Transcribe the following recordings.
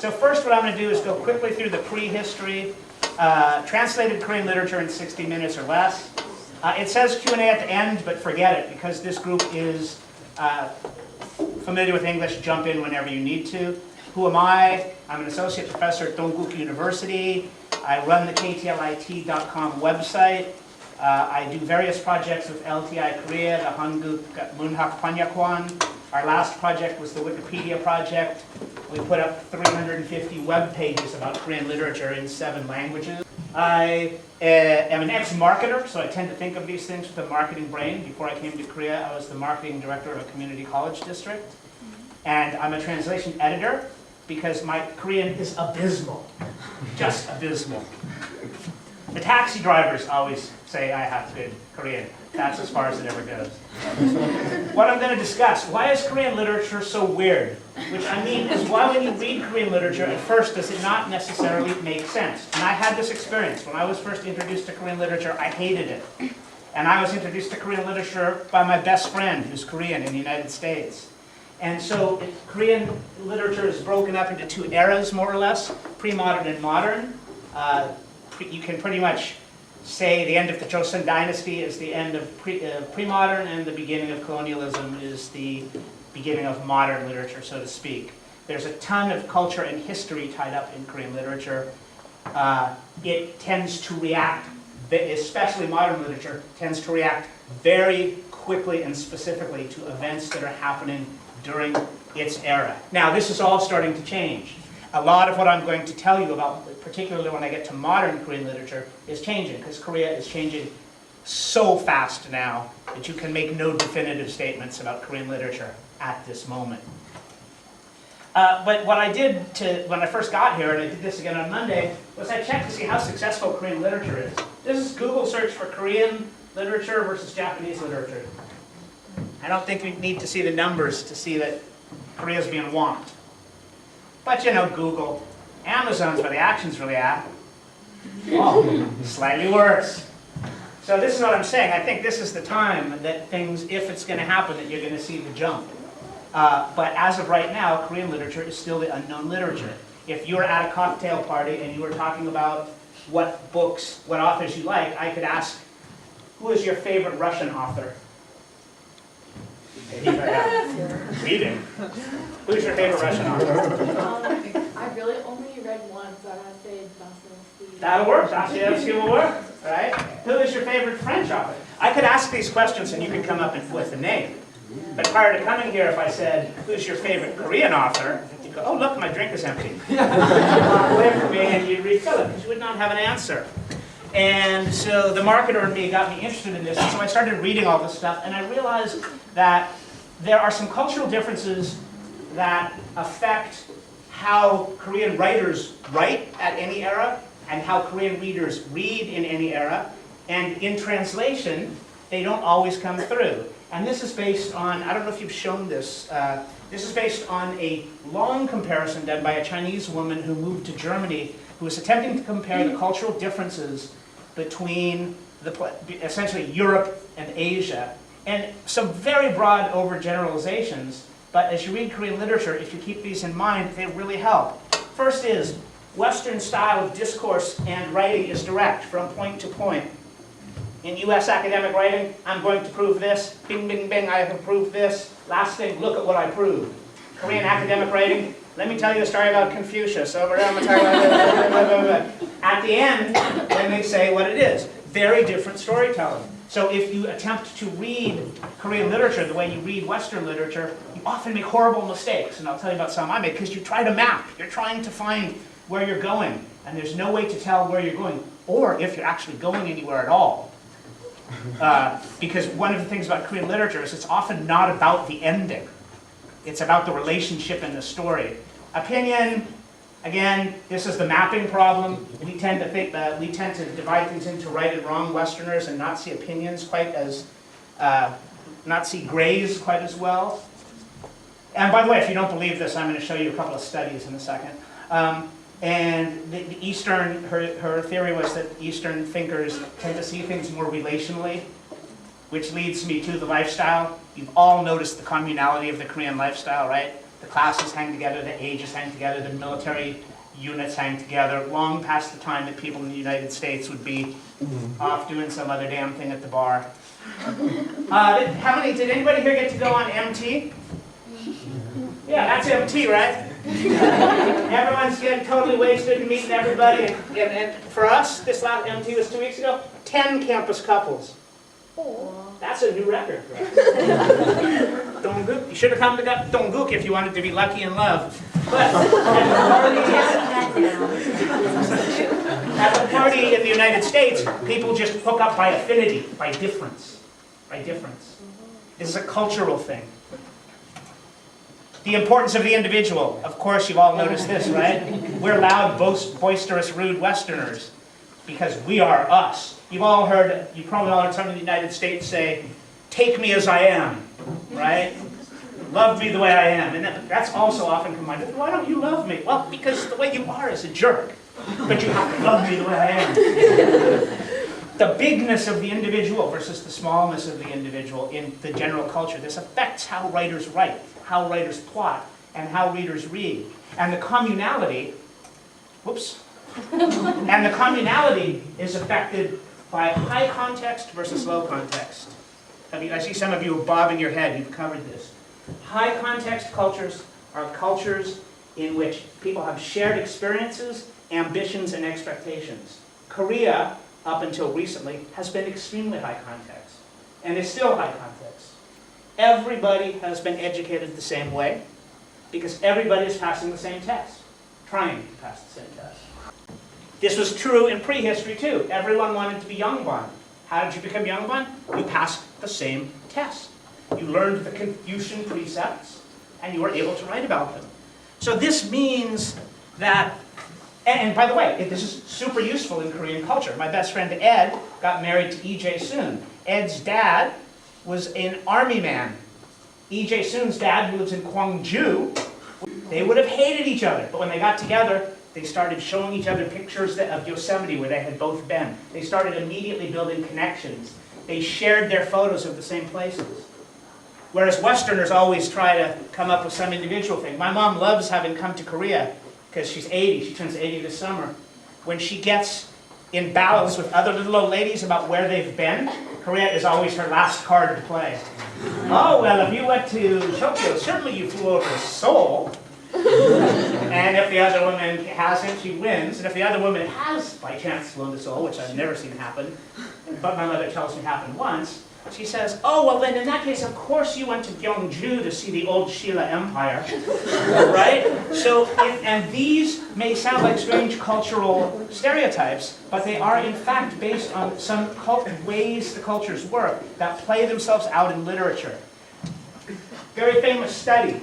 So first what I'm going to do is go quickly through the prehistory, translated Korean literature in 60 minutes or less. It says Q&A at the end, but forget it, because this group is familiar with English. Jump in whenever you need to. Who am I? I'm an associate professor at Yonsei University. I run the ktlit.com website. I do various projects with LTI Korea, the Hanguk Munhak Panyakwan. Our last project was the Wikipedia project. We put up 350 web pages about Korean literature in 7 languages. I am an ex-marketer, so I tend to think of these things with a marketing brain. Before I came to Korea, I was the marketing director of a community college district. And I'm a translation editor because my Korean is abysmal, just abysmal. The taxi drivers always say I have good Korean. That's as far as it ever goes. What I'm going to discuss, why is Korean literature so weird? Which I mean is why when you read Korean literature, at first does it not necessarily make sense? And I had this experience. When I was first introduced to Korean literature, I hated it. And I was introduced to Korean literature by my best friend, who's Korean in the United States. And so Korean literature is broken up into 2 eras, more or less, pre-modern and modern. You can pretty much say the end of the Joseon dynasty is the end of pre-modern, and the beginning of colonialism is the beginning of modern literature, so to speak. There's a ton of culture and history tied up in Korean literature. It tends to react, especially modern literature, tends to react very quickly and specifically to events that are happening during its era. Now, this is all starting to change. A lot of what I'm going to tell you about, particularly when I get to modern Korean literature, is changing, because Korea is changing so fast now that you can make no definitive statements about Korean literature at this moment. But what I did when I first got here, and I did this again on Monday, was I checked to see how successful Korean literature is. This is Google search for Korean literature versus Japanese literature. I don't think we need to see the numbers to see that Korea is being whomped. But you know, Google. Amazon's where the action's really at. Oh, slightly worse. So this is what I'm saying. I think this is the time that things, if it's going to happen, that you're going to see the jump. But as of right now, Korean literature is still the unknown literature. If you were at a cocktail party and you were talking about what books, what authors you like, I could ask, who is your favorite Russian author? Reading. Who's your favorite Russian author? I really only read one, so I'm going to say Dostoevsky. That'll work. Dostoevsky will work. Right? Who is your favorite French author? I could ask these questions and you could come up with a name. But prior to coming here, if I said, who's your favorite Korean author? You'd go, oh, look, my drink is empty. Walk away from me and you'd refill it because you would not have an answer. And so the marketer in me got me interested in this, and so I started reading all this stuff, and I realized that there are some cultural differences that affect how Korean writers write at any era, and how Korean readers read in any era, and in translation, they don't always come through. And this is based on, I don't know if you've shown this, this is based on a long comparison done by a Chinese woman who moved to Germany, who was attempting to compare the cultural differences between essentially Europe and Asia, and some very broad overgeneralizations, but as you read Korean literature, if you keep these in mind, they really help. First is, Western style of discourse and writing is direct, from point to point. In US academic writing, I'm going to prove this, bing, bing, bing, I have proved this, last thing, look at what I proved. Korean academic writing, let me tell you a story about Confucius. At the end, then they say what it is. Very different storytelling. So if you attempt to read Korean literature the way you read Western literature, you often make horrible mistakes. And I'll tell you about some I made, because you try to map. You're trying to find where you're going, and there's no way to tell where you're going, or if you're actually going anywhere at all. Because one of the things about Korean literature is it's often not about the ending. It's about the relationship in the story. Opinion, again, this is the mapping problem. We tend to think that we tend to divide things into right and wrong Westerners and not see opinions quite as, not see grays quite as well. And by the way, if you don't believe this, I'm going to show you a couple of studies in a second. And the Eastern, her theory was that Eastern thinkers tend to see things more relationally, which leads me to the lifestyle. You've all noticed the communality of the Korean lifestyle, right? The classes hang together, the ages hang together, the military units hang together, long past the time that people in the United States would be off doing some other damn thing at the bar. Did anybody here get to go on MT? Yeah, that's MT, right? Everyone's getting totally wasted and meeting everybody. And for us, this last MT was 2 weeks ago, 10 campus couples. That's a new record, right? Dongguk. You should have come to that Dongguk if you wanted to be lucky in love. But at the party in the United States, people just hook up by affinity, by difference. By difference. This is a cultural thing. The importance of the individual. Of course, you've all noticed this, right? We're loud, boisterous, rude Westerners because we are us. You probably all heard someone in the United States say, "Take me as I am," right? Love me the way I am. And that's also often combined with, "Why don't you love me?" Well, because the way you are is a jerk. But you have to love me the way I am. The bigness of the individual versus the smallness of the individual in the general culture. This affects how writers write, how writers plot, and how readers read. And the communality, and the communality is affected by high context versus low context. I mean, I see some of you bobbing your head, you've covered this. High context cultures are cultures in which people have shared experiences, ambitions, and expectations. Korea, up until recently, has been extremely high context, and is still high context. Everybody has been educated the same way, because everybody is passing the same test, trying to pass the same test. This was true in prehistory too. Everyone wanted to be Yongbon. How did you become Yongbon? You passed the same test. You learned the Confucian precepts, and you were able to write about them. So this means that, and by the way, this is super useful in Korean culture. My best friend Ed got married to E.J. Soon. Ed's dad was an army man. E.J. Soon's dad lives in Gwangju. They would have hated each other, but when they got together, they started showing each other pictures of Yosemite where they had both been. They started immediately building connections. They shared their photos of the same places. Whereas Westerners always try to come up with some individual thing. My mom loves having come to Korea because she's 80. She turns 80 this summer. When she gets in battles with other little old ladies about where they've been, Korea is always her last card to play. Oh, well, if you went to Tokyo, certainly you flew over Seoul. And if the other woman hasn't, she wins. And if the other woman has, by chance, flown to Seoul, which I've never seen happen, but my mother tells me happened once, she says, "Oh, well then in that case, of course you went to Gyeongju to see the old Shilla Empire." Right? So, and these may sound like strange cultural stereotypes, but they are in fact based on some ways the cultures work that play themselves out in literature. Very famous study,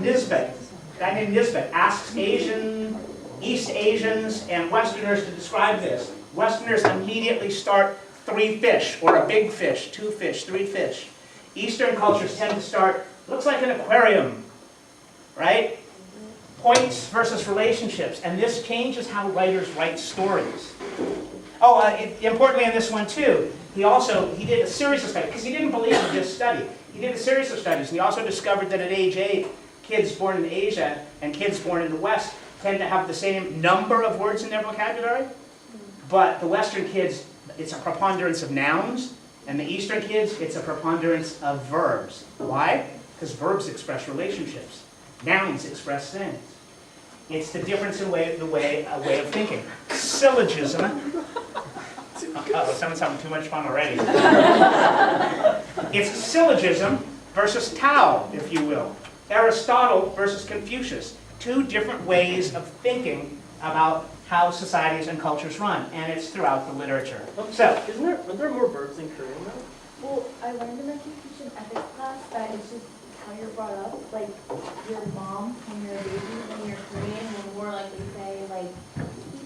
Nisbet. A guy named Nisbet asks East Asians and Westerners to describe this. Westerners immediately start 3 fish, or a big fish, 2 fish, 3 fish. Eastern cultures tend to start, looks like an aquarium, right? Points versus relationships, and this changes how writers write stories. Oh, importantly in this one too, he did a series of studies, because he didn't believe in this study. He did a series of studies, and he also discovered that at age 8, kids born in Asia and kids born in the West tend to have the same number of words in their vocabulary, but the Western kids, it's a preponderance of nouns, and the Eastern kids, it's a preponderance of verbs. Why? Because verbs express relationships. Nouns express things. It's the difference in a way of thinking. Syllogism. Uh-oh, someone's having too much fun already. It's syllogism versus Tao, if you will. Aristotle versus Confucius. 2 different ways of thinking about how societies and cultures run, and it's throughout the literature. So, Are there more verbs in Korean though? Well, I learned in my Confucian ethics class that it's just how you're brought up. Like, your mom, when you're a baby, when you're Korean, will more likely say, like,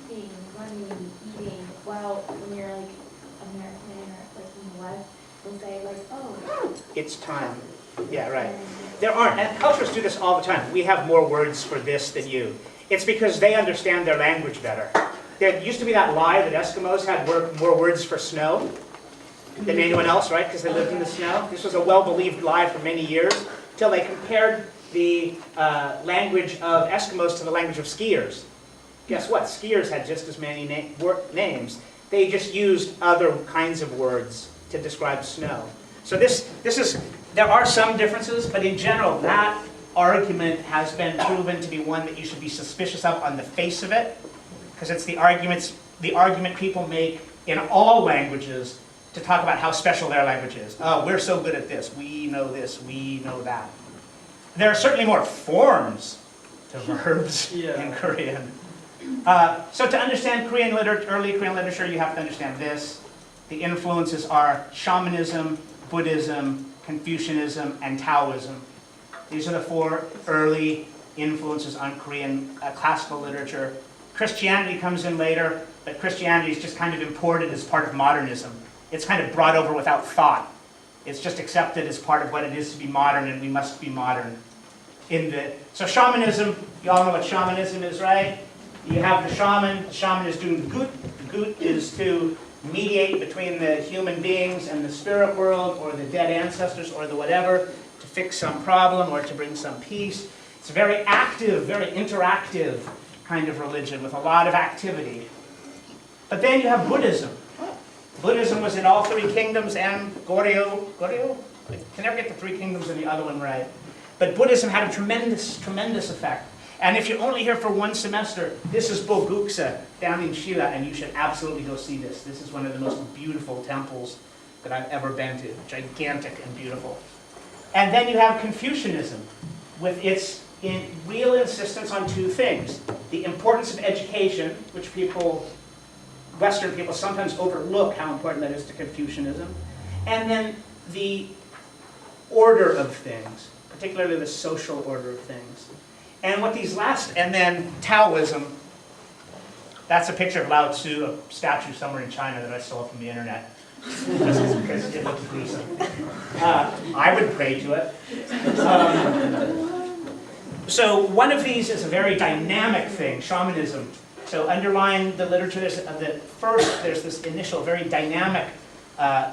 sleeping, running, eating, while when you're, like, American or, like, in the West, they'll say, like, oh. it's time. Yeah, right. There aren't, and cultures do this all the time. We have more words for this than you. It's because they understand their language better. There used to be that lie that Eskimos had more words for snow than anyone else, right? Because they lived in the snow. This was a well-believed lie for many years, until they compared the language of Eskimos to the language of skiers. Guess what? Skiers had just as many names. They just used other kinds of words to describe snow. So there are some differences, but in general, that argument has been proven to be one that you should be suspicious of on the face of it, because it's the argument people make in all languages to talk about how special their language is. Oh, we're so good at this, we know that. There are certainly more forms to verbs in Korean. So to understand early Korean literature, you have to understand this. The influences are shamanism, Buddhism, Confucianism, and Taoism. These are the four early influences on Korean classical literature. Christianity comes in later, but Christianity is just kind of imported as part of modernism. It's kind of brought over without thought. It's just accepted as part of what it is to be modern, and we must be modern. So shamanism, you all know what shamanism is, right? You have the shaman is doing the gut. The gut is to mediate between the human beings and the spirit world, or the dead ancestors, or the whatever, to fix some problem or to bring some peace. It's a very active, very interactive kind of religion with a lot of activity. But then you have Buddhism. Buddhism was in all three kingdoms and Goryeo? I can never get the three kingdoms and the other one right. But Buddhism had a tremendous, tremendous effect. And if you're only here for one semester, this is Boguksa down in Shilla, and you should absolutely go see this. This is one of the most beautiful temples that I've ever been to. Gigantic and beautiful. And then you have Confucianism, with its real insistence on two things. The importance of education, which Western people sometimes overlook how important that is to Confucianism. And then the order of things, particularly the social order of things. And then Taoism. That's a picture of Lao Tzu, a statue somewhere in China that I stole from the internet. Because it looks gruesome. I would pray to it. So one of these is a very dynamic thing, shamanism. So underlying the literature, there's this initial very dynamic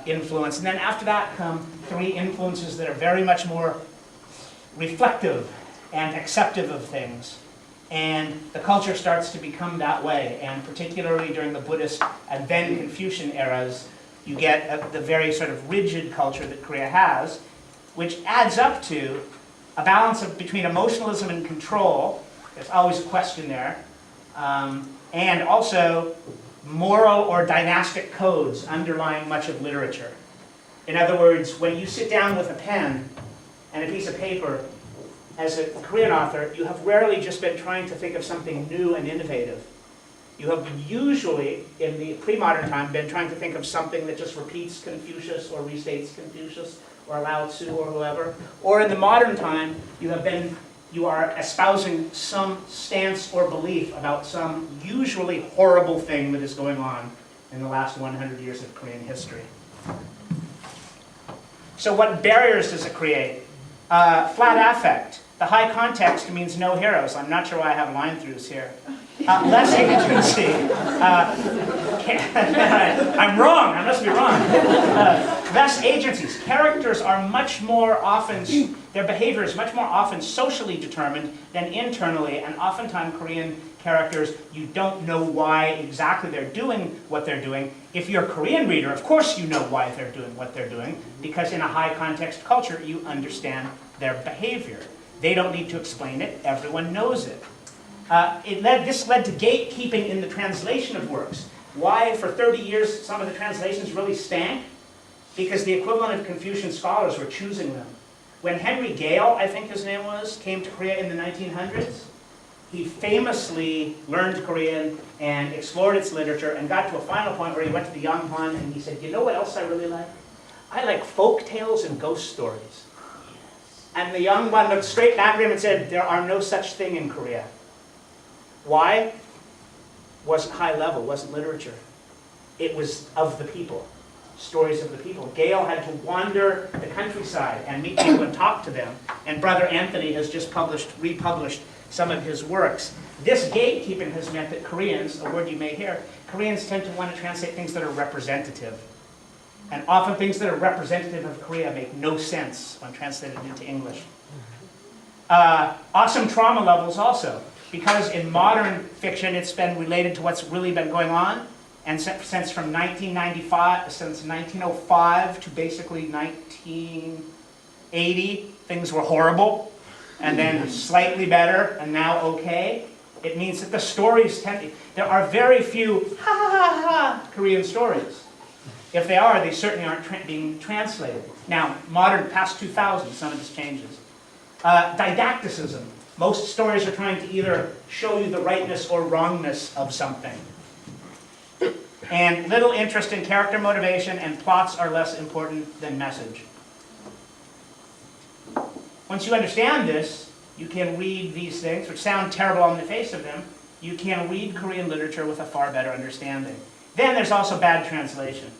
influence. And then after that come three influences that are very much more reflective and acceptive of things. And the culture starts to become that way. And particularly during the Buddhist and then Confucian eras, you get the very sort of rigid culture that Korea has, which adds up to a balance between emotionalism and control. There's always a question there. And also moral or dynastic codes underlying much of literature. In other words, when you sit down with a pen and a piece of paper, as a Korean author, you have rarely just been trying to think of something new and innovative. You have usually, in the pre-modern time, been trying to think of something that just repeats Confucius or restates Confucius or Lao Tzu or whoever. Or in the modern time, you are espousing some stance or belief about some usually horrible thing that is going on in the last 100 years of Korean history. So what barriers does it create? Flat affect. The high context means no heroes. I'm not sure why I have line-throughs here. Less agency. I'm wrong. I must be wrong. Less agencies. Characters are much more often, their behavior is much more often socially determined than internally, and oftentimes Korean characters, you don't know why exactly they're doing what they're doing. If you're a Korean reader, of course you know why they're doing what they're doing, because in a high context culture, you understand their behavior. They don't need to explain it, everyone knows it. This led to gatekeeping in the translation of works. Why, for 30 years, some of the translations really stank? Because the equivalent of Confucian scholars were choosing them. When Henry Gale, I think his name was, came to Korea in the 1900s, he famously learned Korean and explored its literature and got to a final point where he went to the Yonghwan and he said, you know what else I really like? I like folk tales and ghost stories. And the Yonghwan looked straight back at him and said, there are no such thing in Korea. Why? Wasn't high level, wasn't literature. It was of the people, stories of the people. Gale had to wander the countryside and meet people and talk to them. And Brother Anthony has just republished some of his works. This gatekeeping has meant that Koreans, a word you may hear, Koreans tend to want to translate things that are representative. And often things that are representative of Korea make no sense when translated into English. Awesome trauma levels also, because in modern fiction it's been related to what's really been going on, and since 1905 to basically 1980, things were horrible, and then slightly better, and now okay. It means that the stories there are very few ha ha ha ha Korean stories. If they are, they certainly aren't being translated. Now, modern, past 2000, some of this changes. Didacticism. Most stories are trying to either show you the rightness or wrongness of something. And little interest in character motivation, and plots are less important than message. Once you understand this, you can read these things, which sound terrible on the face of them. You can read Korean literature with a far better understanding. Then there's also bad translation.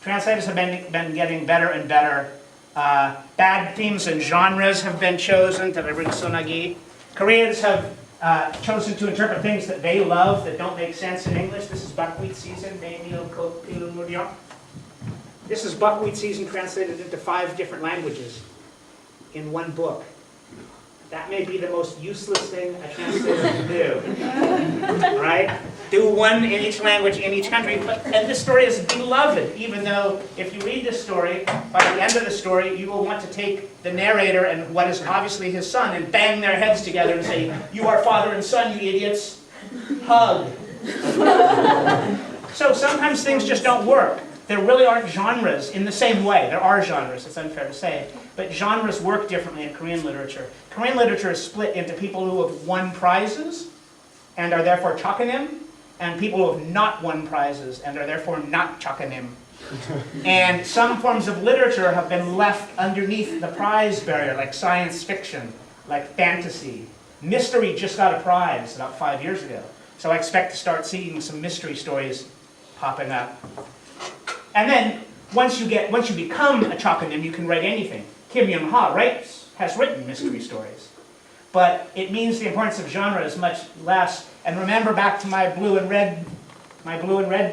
Translators have been getting better and better. Bad themes and genres have been chosen. Koreans have chosen to interpret things that they love that don't make sense in English. This is buckwheat season. This is buckwheat season translated into 5 different languages in one book. That may be the most useless thing a translator can do, right? Do one in each language in each country, and this story is beloved, even though if you read this story, by the end of the story, you will want to take the narrator and what is obviously his son and bang their heads together and say, "You are father and son, you idiots. Hug." So sometimes things just don't work. There really aren't genres in the same way. There are genres, it's unfair to say, but genres work differently in Korean literature. Korean literature is split into people who have won prizes and are therefore chokanim, and people who have not won prizes and are therefore not chokanim. And some forms of literature have been left underneath the prize barrier, like science fiction, like fantasy. Mystery just got a prize about 5 years ago, so I expect to start seeing some mystery stories popping up. And then, once you become a chokanim, you can write anything. Kim Young-ha has written mystery stories. But it means the importance of genre is much less. And remember back to my blue and red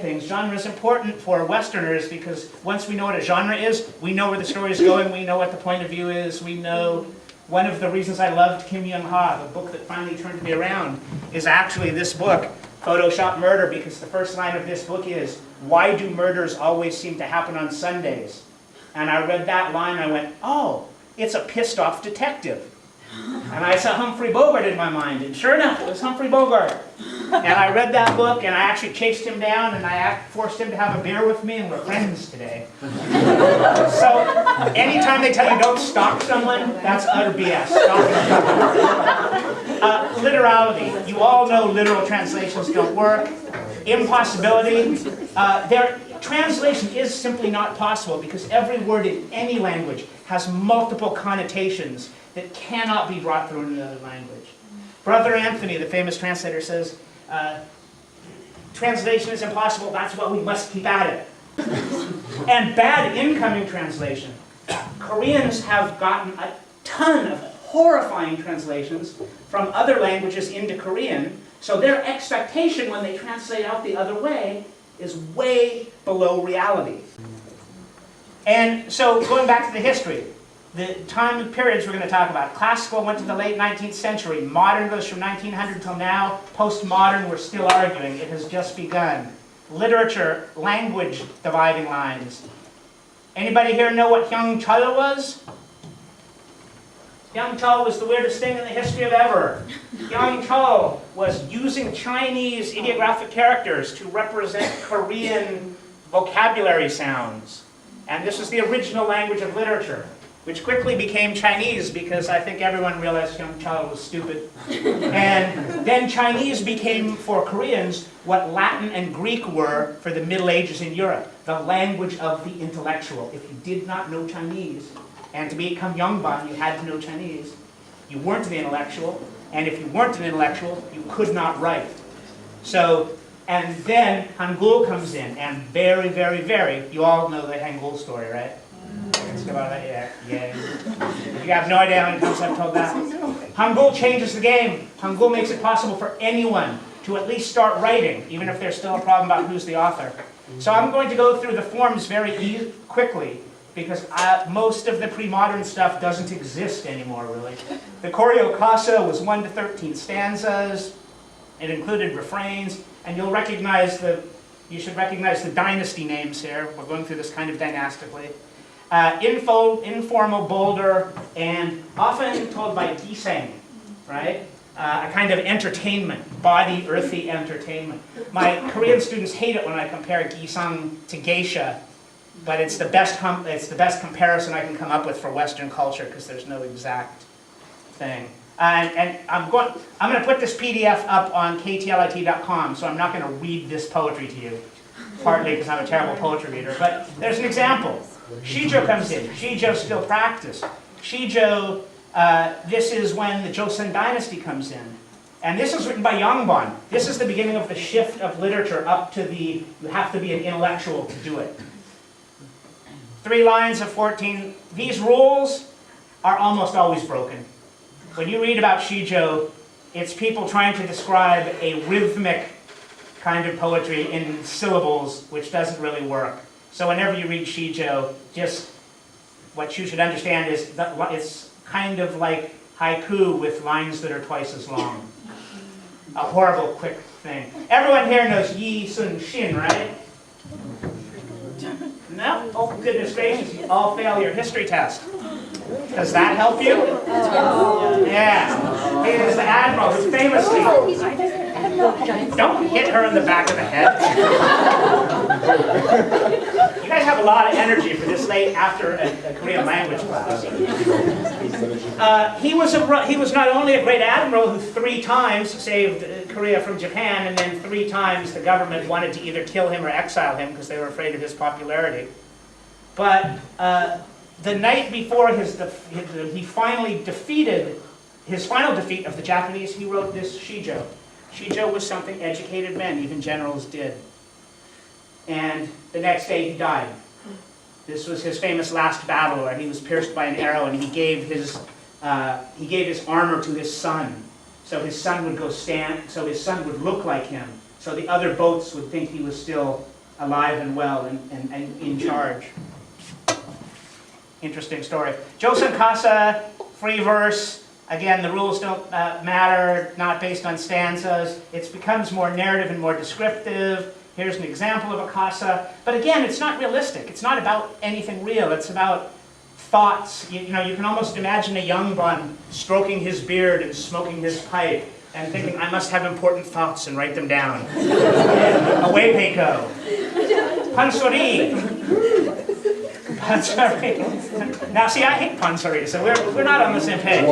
things, genre is important for Westerners because once we know what a genre is, we know where the story is going, we know what the point of view is, we know. One of the reasons I loved Kim Young-ha, the book that finally turned me around, is actually this book, Photoshop Murder, because the first line of this book is, "Why do murders always seem to happen on Sundays?" And I read that line and I went, oh, it's a pissed off detective. And I saw Humphrey Bogart in my mind, and sure enough, it was Humphrey Bogart. And I read that book, and I actually chased him down, and I forced him to have a beer with me, and we're friends today. So, anytime they tell you don't stalk someone, that's utter BS. Literality. You all know literal translations don't work. Impossibility. Translation is simply not possible, because every word in any language has multiple connotations that cannot be brought through in another language. Brother Anthony, the famous translator, says, translation is impossible, that's what we must keep at it. And bad incoming translation. Koreans have gotten a ton of horrifying translations from other languages into Korean, so their expectation when they translate out the other way is way below reality. And so, going back to the history, the time periods we're going to talk about. Classical went to the late 19th century. Modern goes from 1900 till now. Postmodern, we're still arguing. It has just begun. Literature, language dividing lines. Anybody here know what Hyungchul was? Hyungchul was the weirdest thing in the history of ever. Hyungchul was using Chinese ideographic characters to represent Korean vocabulary sounds. And this was the original language of literature, which quickly became Chinese because I think everyone realized Hyungchul was stupid. And then Chinese became, for Koreans, what Latin and Greek were for the Middle Ages in Europe, the language of the intellectual. If you did not know Chinese, and to become Yongban, you had to know Chinese, you weren't an intellectual, and if you weren't an intellectual, you could not write. So, and then Hangul comes in, and very, very, very, you all know the Hangul story, right? Let's go about that, yeah. You have no idea how many times I've told that. Hangul changes the game. Hangul makes it possible for anyone to at least start writing, even if there's still a problem about who's the author. So I'm going to go through the forms very quickly, because most of the pre-modern stuff doesn't exist anymore, really. The Koryo Kasa was 1 to 13 stanzas. It included refrains, and you should recognize the dynasty names here. We're going through this kind of dynastically. Informal, bolder, and often told by giseng, right? A kind of entertainment, body, earthy entertainment. My Korean students hate it when I compare gisang to geisha, but it's the best comparison I can come up with for Western culture because there's no exact thing. And I'm going to put this PDF up on ktlit.com, so I'm not going to read this poetry to you, partly because I'm a terrible poetry reader. But there's an example. Shijo comes in. Shijo still practiced. Shijo, this is when the Joseon dynasty comes in. And this is written by Yongbon. This is the beginning of the shift of literature up to you have to be an intellectual to do it. 3 lines of 14. These rules are almost always broken. When you read about Shijo, it's people trying to describe a rhythmic kind of poetry in syllables, which doesn't really work. So whenever you read Shijo, just what you should understand is that it's kind of like haiku with lines that are twice as long. A horrible, quick thing. Everyone here knows Yi Sun Shin, right? No? Oh, goodness gracious, you all fail your history test. Does that help you? Yeah. He is the admiral who famously... Don't hit her in the back of the head. You guys have a lot of energy for this late after a Korean language class. He was not only a great admiral who 3 times saved Korea from Japan, and then 3 times the government wanted to either kill him or exile him because they were afraid of his popularity. But the night before he finally defeated his final defeat of the Japanese, he wrote this Shijo. Shijo was something educated men, even generals, did. And the next day he died. This was his famous last battle where he was pierced by an arrow and he gave his armor to his son. So his son would so his son would look like him. So the other boats would think he was still alive and well and in charge. Interesting story. Joseon Kasa, free verse. Again, the rules don't matter, not based on stanzas. It becomes more narrative and more descriptive. Here's an example of a kasa. But again, it's not realistic. It's not about anything real. It's about thoughts. You can almost imagine a young bun stroking his beard and smoking his pipe and thinking, I must have important thoughts and write them down. Away, Peiko. Pansori. Pansori. Now, see, I hate pansori, so we're not on the same page.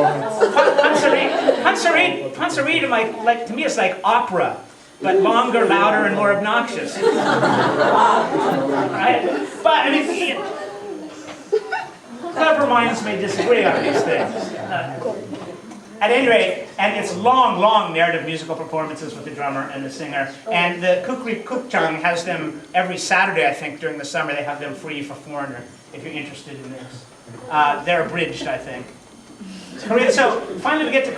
Pansori to me is like opera, but longer, louder, and more obnoxious. Right? But I mean, clever minds may disagree on these things. At any rate, and it's long, long narrative musical performances with the drummer and the singer. And the Kukri Kukchang has them every Saturday, I think, during the summer. They have them free for foreigner, if you're interested in this. They're abridged, I think. So finally we get to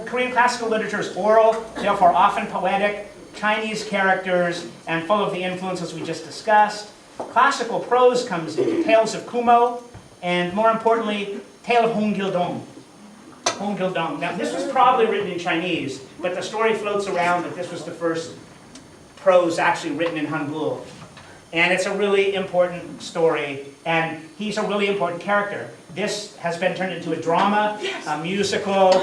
Korean classical literature is oral, therefore often poetic, Chinese characters, and full of the influences we just discussed. Classical prose comes in, tales of Kumo, and more importantly, Tale of Hongildong. Hongildong. Now this was probably written in Chinese, but the story floats around that this was the first prose actually written in Hangul. And it's a really important story, and he's a really important character. This has been turned into a drama, a musical. You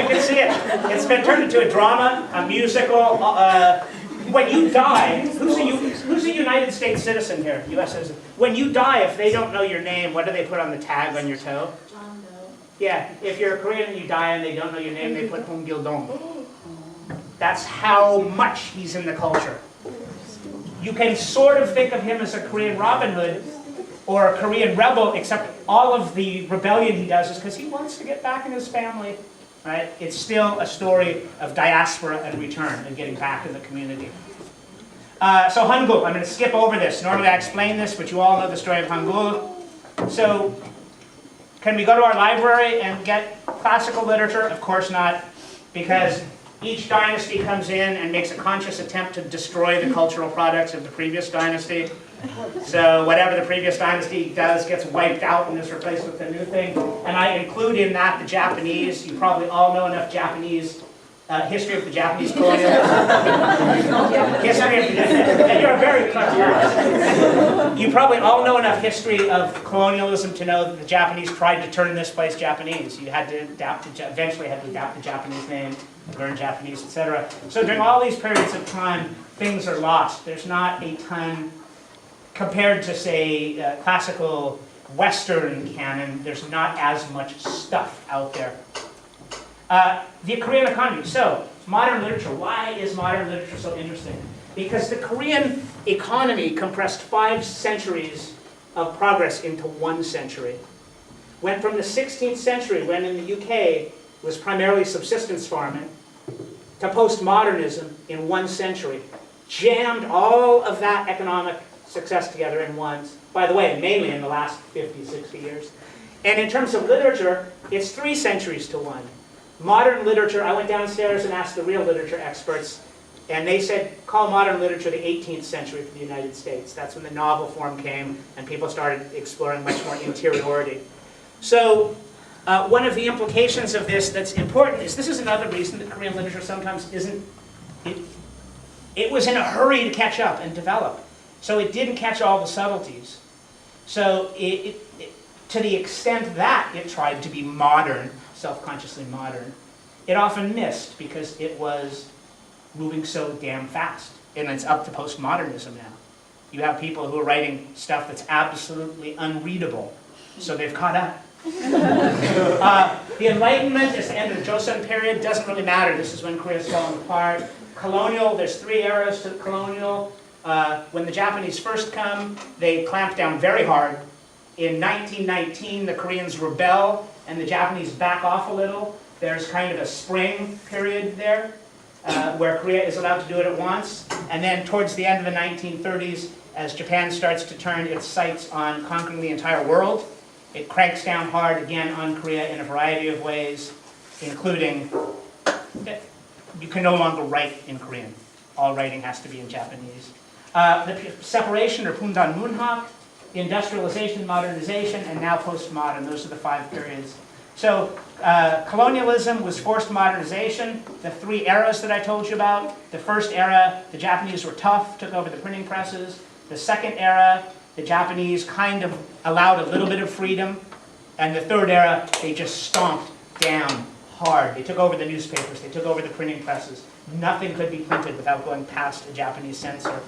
can see it. It's been turned into a drama, a musical. When you die, who's a United States citizen here? U.S. citizen. When you die, if they don't know your name, what do they put on the tag on your toe? John Doe. Yeah, if you're a Korean and you die and they don't know your name, they put Hongildong. That's how much he's in the culture. You can sort of think of him as a Korean Robin Hood or a Korean rebel, except all of the rebellion he does is because he wants to get back in his family. Right? It's still a story of diaspora and return and getting back in the community. So Hangul, I'm going to skip over this. Normally I explain this, but you all know the story of Hangul. So can we go to our library and get classical literature? Of course not, because each dynasty comes in and makes a conscious attempt to destroy the cultural products of the previous dynasty. So whatever the previous dynasty does gets wiped out and is replaced with a new thing. And I include in that the Japanese. You probably all know enough Japanese history of the Japanese colonialism. You're very clever. You probably all know enough history of colonialism to know that the Japanese tried to turn this place Japanese. You had to adapt to, eventually had to adapt the Japanese name, learn Japanese, etc. So during all these periods of time, things are lost. There's not a ton, compared to say classical Western canon, there's not as much stuff out there. The Korean economy. So, modern literature. Why is modern literature so interesting? Because the Korean economy compressed 5 centuries of progress into 1 century. Went from the 16th century, when in the UK was primarily subsistence farming, to postmodernism in 1 century. Jammed all of that economic success together in one. By the way, mainly in the last 50, 60 years. And in terms of literature, it's 3 centuries to 1. Modern literature, I went downstairs and asked the real literature experts, and they said, call modern literature the 18th century for the United States. That's when the novel form came, and people started exploring much more interiority. So, one of the implications of this that's important is this is another reason that Korean literature sometimes isn't, it was in a hurry to catch up and develop. So it didn't catch all the subtleties. So to the extent that it tried to be modern, self-consciously modern, it often missed because it was moving so damn fast. And it's up to postmodernism now. You have people who are writing stuff that's absolutely unreadable, so they've caught up. The Enlightenment is the end of the Joseon period. Doesn't really matter. This is when Korea's falling apart. Colonial, there's 3 eras to the colonial. When the Japanese first come, they clamp down very hard. In 1919, the Koreans rebel, and the Japanese back off a little. There's kind of a spring period there, where Korea is allowed to do it at once. And then towards the end of the 1930s, as Japan starts to turn its sights on conquering the entire world, it cranks down hard again on Korea in a variety of ways, including you can no longer write in Korean. All writing has to be in Japanese. The separation, or Pundan Munhak, industrialization, modernization, and now postmodern. Those are the 5 periods. So colonialism was forced modernization. The 3 eras that I told you about. The first era, the Japanese were tough, took over the printing presses. The second era, the Japanese kind of allowed a little bit of freedom. And the third era, they just stomped down hard. They took over the newspapers, they took over the printing presses. Nothing could be printed without going past a Japanese censor.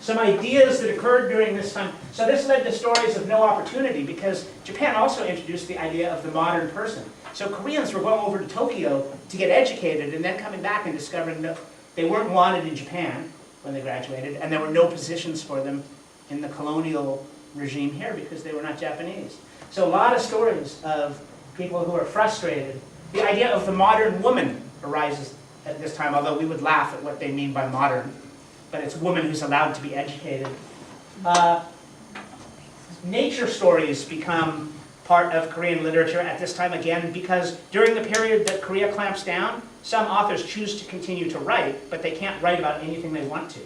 Some ideas that occurred during this time. So this led to stories of no opportunity because Japan also introduced the idea of the modern person. So Koreans were going over to Tokyo to get educated and then coming back and discovering that they weren't wanted in Japan when they graduated, and there were no positions for them in the colonial regime here because they were not Japanese. So a lot of stories of people who are frustrated. The idea of the modern woman arises at this time, although we would laugh at what they mean by modern. But it's woman who's allowed to be educated. Nature stories become part of Korean literature at this time again because during the period that Korea clamps down, some authors choose to continue to write, but they can't write about anything they want to.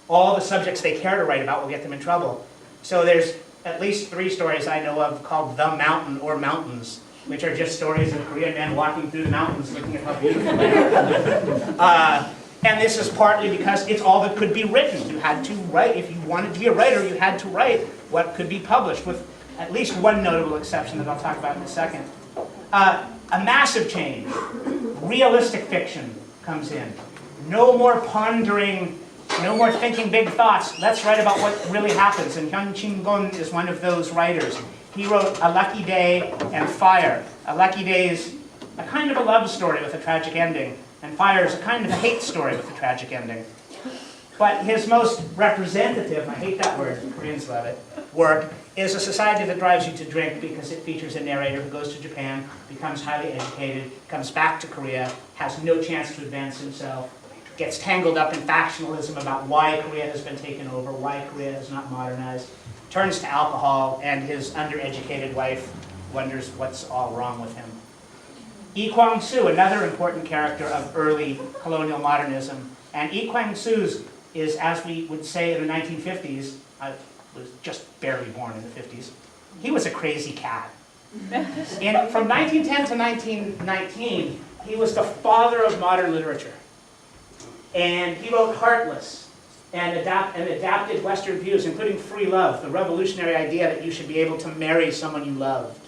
All the subjects they care to write about will get them in trouble. So there's at least 3 stories I know of called The Mountain or Mountains, which are just stories of Korean men walking through the mountains looking at how beautiful they are. And this is partly because it's all that could be written. You had to write. If you wanted to be a writer, you had to write what could be published, with at least one notable exception that I'll talk about in a second. A massive change. Realistic fiction comes in. No more pondering, no more thinking big thoughts. Let's write about what really happens. And Hyun Ching-gon is one of those writers. He wrote A Lucky Day and Fire. A Lucky Day is a kind of a love story with a tragic ending. And Fire is a kind of a hate story with a tragic ending. But his most representative, I hate that word, Koreans love it, work is A Society That Drives You to Drink because it features a narrator who goes to Japan, becomes highly educated, comes back to Korea, has no chance to advance himself, gets tangled up in factionalism about why Korea has been taken over, why Korea has not modernized, turns to alcohol, and his undereducated wife wonders what's all wrong with him. Lee Kwang-soo, another important character of early colonial modernism, and Lee Kwang-soo's is, as we would say in the 1950s, I was just barely born in the 50s, he was a crazy cat. From 1910 to 1919, he was the father of modern literature. And he wrote Heartless and adapted Western views, including free love, the revolutionary idea that you should be able to marry someone you loved.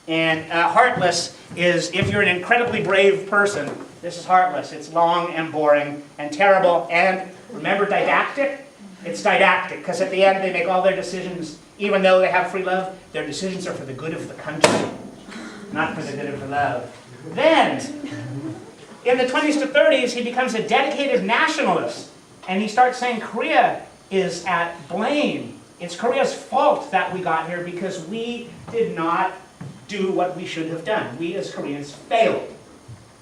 And Heartless is, if you're an incredibly brave person, this is Heartless. It's long and boring and terrible. And remember didactic? It's didactic, because at the end they make all their decisions, even though they have free love, their decisions are for the good of the country, not for the good of the love. Then, in the 20s to 30s, he becomes a dedicated nationalist. And he starts saying Korea is at blame. It's Korea's fault that we got here because we did not do what we should have done. We as Koreans failed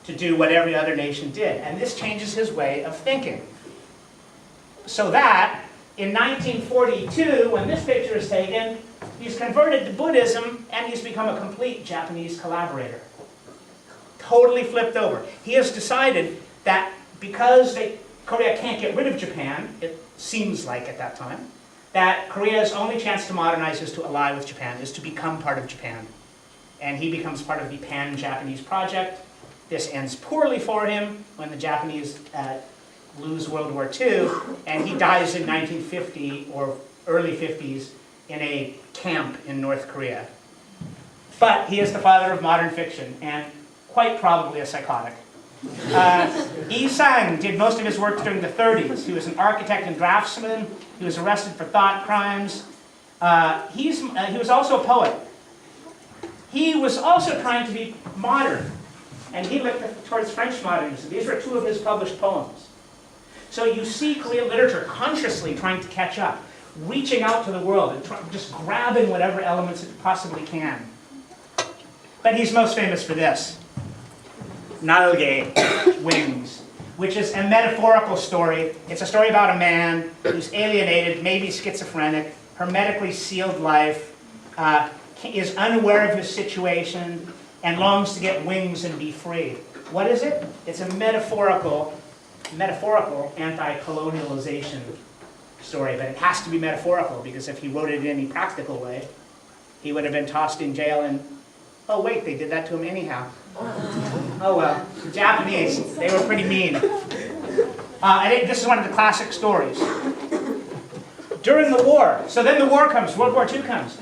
to do what every other nation did. And this changes his way of thinking. So that, in 1942, when this picture is taken, he's converted to Buddhism and he's become a complete Japanese collaborator. Totally flipped over. He has decided that because Korea can't get rid of Japan, it seems like at that time, that Korea's only chance to modernize is to ally with Japan, is to become part of Japan. And he becomes part of the Pan-Japanese project. This ends poorly for him when the Japanese lose World War II, and he dies in 1950 or early 50s in a camp in North Korea. But he is the father of modern fiction, and quite probably a psychotic. Yi Sang did most of his work during the 30s. He was an architect and draftsman. He was arrested for thought crimes. He was also a poet. He was also trying to be modern, and he looked towards French modernism. These were two of his published poems. So you see Korean literature consciously trying to catch up, reaching out to the world, and just grabbing whatever elements it possibly can. But he's most famous for this. Nalge, Wings, which is a metaphorical story. It's a story about a man who's alienated, maybe schizophrenic, hermetically sealed life, is unaware of his situation, and longs to get wings and be free. What is it? It's a metaphorical anti-colonialization story, but it has to be metaphorical, because if he wrote it in any practical way, he would have been tossed in jail and, oh wait, they did that to him anyhow. Oh well, the Japanese, they were pretty mean. This is one of the classic stories. During the war, so then the war comes, World War II comes.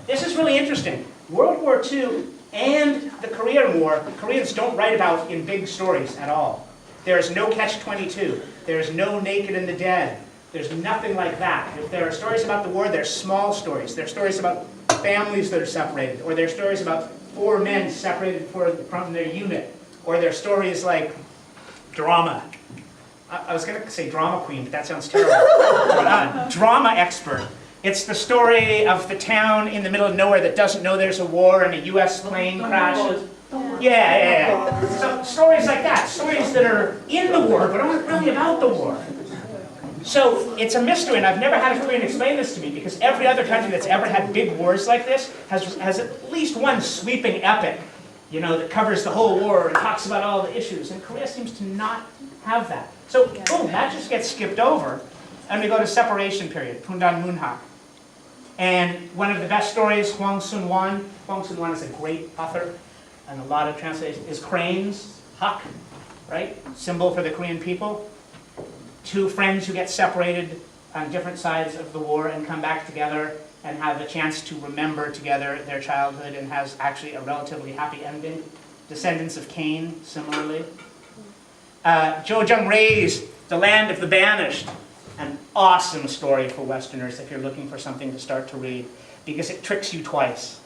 This is really interesting. World War II and the Korean War, Koreans don't write about in big stories at all. There's no Catch-22. There's no Naked and the Dead. There's nothing like that. If there are stories about the war, they're small stories. They're stories about families that are separated, or they're stories about 4 men separated from their unit, or they're stories like drama. I was going to say drama queen, but that sounds terrible. Drama expert. It's the story of the town in the middle of nowhere that doesn't know there's a war and a U.S. plane crashes. Yeah. So stories like that, stories that are in the war but aren't really about the war. So it's a mystery, and I've never had a Korean explain this to me, because every other country that's ever had big wars like this has at least one sweeping epic, that covers the whole war and talks about all the issues. And Korea seems to not have that. So boom, that just gets skipped over, and we go to separation period, Pundan Munhak. And one of the best stories, Hwang Sun-won. Hwang Sun-won is a great author, and a lot of translations, is cranes, hak, right? Symbol for the Korean people. 2 friends who get separated on different sides of the war and come back together and have a chance to remember together their childhood, and has actually a relatively happy ending. Descendants of Cain, similarly. Jo Jung-rae's The Land of the Banished. An awesome story for Westerners if you're looking for something to start to read, because it tricks you twice.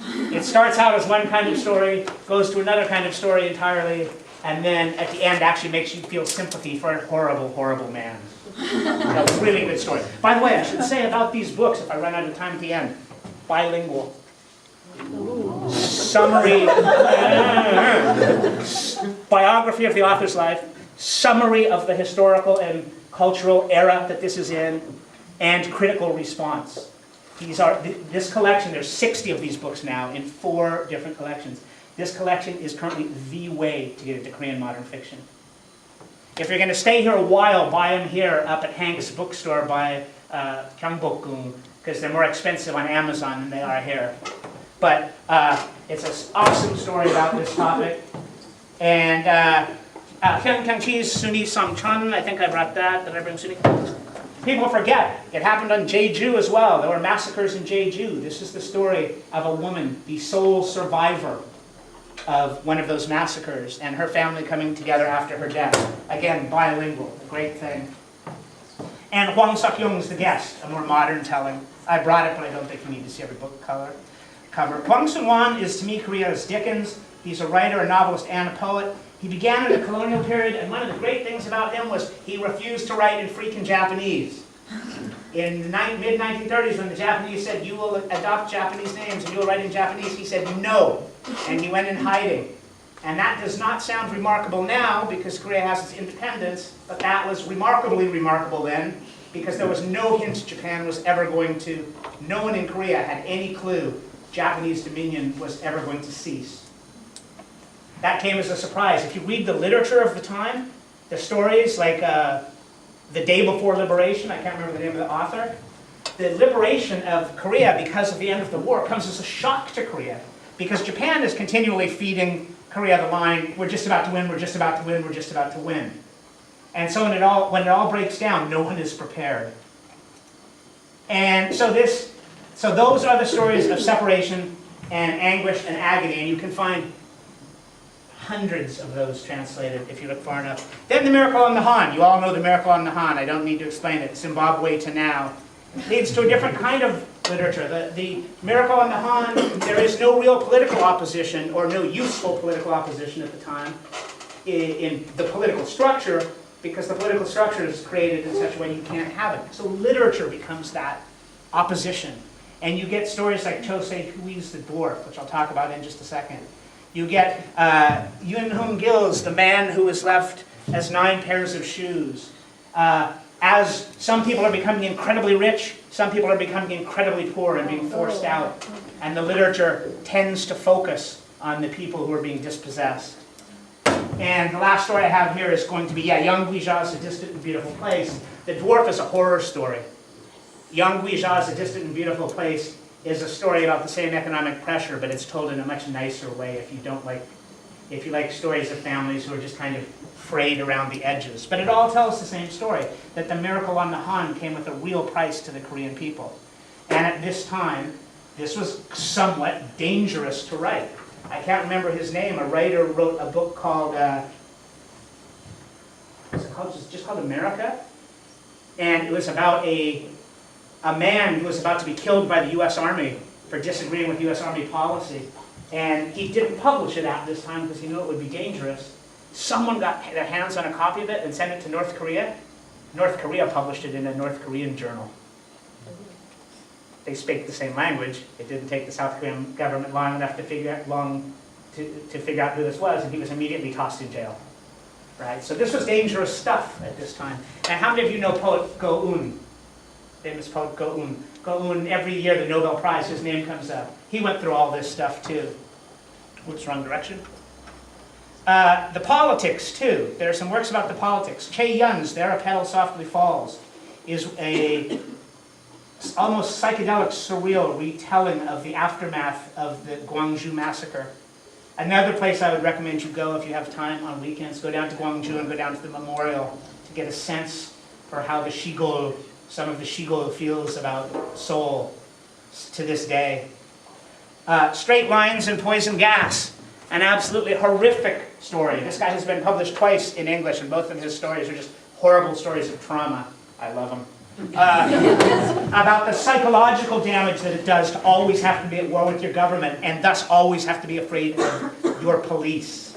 It starts out as one kind of story, goes to another kind of story entirely, and then at the end actually makes you feel sympathy for a horrible, horrible man. A really good story. By the way, I should say about these books, if I run out of time at the end, bilingual. Summary, biography of the author's life, summary of the historical and cultural era that this is in, and critical response. This collection, there's 60 of these books now in 4 different collections. This collection is currently the way to get into Korean modern fiction. If you're going to stay here a while, buy them here up at Hank's bookstore by Gyeongbokgung, because they're more expensive on Amazon than they are here. But it's an awesome story about this topic. And Hyunkyangchi's Suni Samchon, I think I brought that. Did I bring Suni? People forget, it happened on Jeju as well. There were massacres in Jeju. This is the story of a woman, the sole survivor of one of those massacres, and her family coming together after her death. Again, bilingual, a great thing. And Hwang Sak-yong's The Guest, a more modern telling. I brought it, but I don't think you need to see every book cover. Hwang Sun-won is, to me, Korea's Dickens. He's a writer, a novelist, and a poet. He began in the colonial period, and one of the great things about him was he refused to write in freaking Japanese. In the mid-1930s, when the Japanese said, you will adopt Japanese names and you will write in Japanese, he said no, and he went in hiding. And that does not sound remarkable now, because Korea has its independence, but that was remarkably remarkable then, because there was no hint Japan was ever going to, no one in Korea had any clue Japanese dominion was ever going to cease. That came as a surprise. If you read the literature of the time, the stories like The Day Before Liberation, I can't remember the name of the author, the liberation of Korea because of the end of the war comes as a shock to Korea, because Japan is continually feeding Korea the line, we're just about to win, we're just about to win, we're just about to win. And so when it all breaks down, no one is prepared. And so those are the stories of separation and anguish and agony, and you can find hundreds of those translated if you look far enough. Then the Miracle on the Han. You all know the Miracle on the Han. I don't need to explain it. Zimbabwe to now. Leads to a different kind of literature. The Miracle on the Han, there is no real political opposition, or no useful political opposition at the time in the political structure, because the political structure is created in such a way you can't have it. So literature becomes that opposition. And you get stories like Chosei Hui's The Dwarf, which I'll talk about in just a second. You get Yoon Hoon-gil's The Man Who Was Left as 9 Pairs of Shoes. As some people are becoming incredibly rich, some people are becoming incredibly poor and being forced out. And the literature tends to focus on the people who are being dispossessed. And the last story I have here is going to be, Young Guija's A Distant and Beautiful Place. The Dwarf is a horror story. Young Guija's A Distant and Beautiful Place is a story about the same economic pressure, but it's told in a much nicer way if you like stories of families who are just kind of frayed around the edges. But it all tells the same story, that the Miracle on the Han came with a real price to the Korean people. And at this time, this was somewhat dangerous to write. I can't remember his name. A writer wrote a book called, was it called just called America? And it was about a man who was about to be killed by the U.S. Army for disagreeing with U.S. Army policy. And he didn't publish it at this time because he knew it would be dangerous. Someone got their hands on a copy of it and sent it to North Korea. North Korea published it in a North Korean journal. They speak the same language. It didn't take the South Korean government long enough to figure out who this was, and he was immediately tossed in jail. Right? So this was dangerous stuff at this time. And how many of you know poet Go-eun? Famous poet Go-eun. Go-eun, every year the Nobel Prize, his name comes up. He went through all this stuff too. Whoops, wrong direction. The politics too. There are some works about the politics. Chae Yun's There a Petal Softly Falls is a almost psychedelic, surreal retelling of the aftermath of the Gwangju massacre. Another place I would recommend you go if you have time on weekends, go down to Gwangju and go down to the memorial to get a sense for how the Shigol, some of the Shigol feels about Seoul to this day. Straight Lines and Poison Gas, an absolutely horrific story. This guy has been published twice in English, and both of his stories are just horrible stories of trauma. I love them. About the psychological damage that it does to always have to be at war with your government, and thus always have to be afraid of your police